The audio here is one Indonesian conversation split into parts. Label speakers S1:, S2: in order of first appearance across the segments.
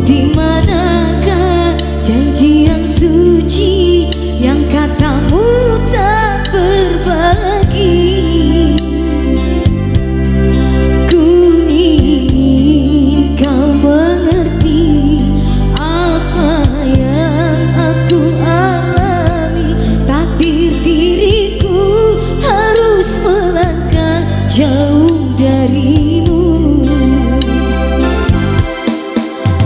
S1: di manakah janji yang suci yang katamu tak berbagi? Ku ingin kau mengerti apa yang aku alami. Takdir diriku harus melangkah jauh darimu.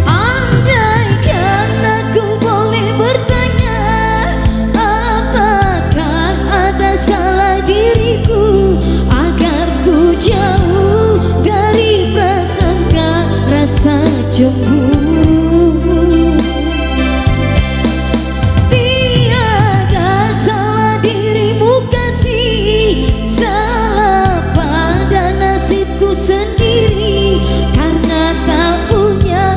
S1: Andaikan aku boleh bertanya, apakah ada salah diriku agar ku jauh dari prasangka rasa cemburu? Tiada salah dirimu kasih, salah pada nasibku sendiri karena tak punya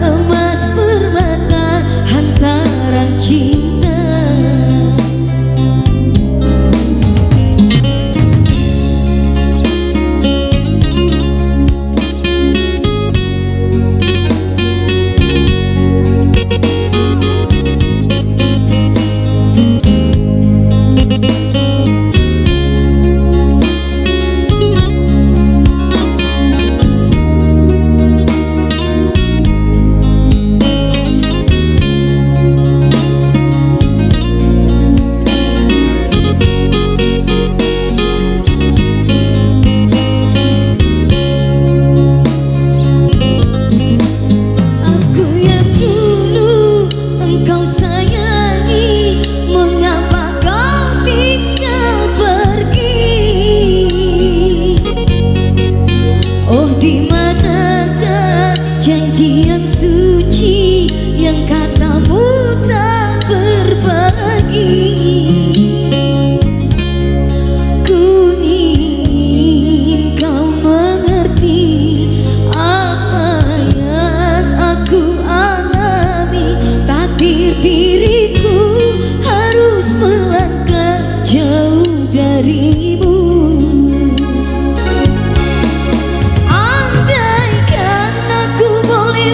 S1: emas permata hantaran cinta. Aku yang dulu engkau sayangi, mengapa kau tinggal pergi? Oh, di manakah janji yang suci yang katamu tak berbagi? Ku ingin kau mengerti apa yang aku alami. Takdir diriku harus melangkah jauh darimu. Andaikan aku boleh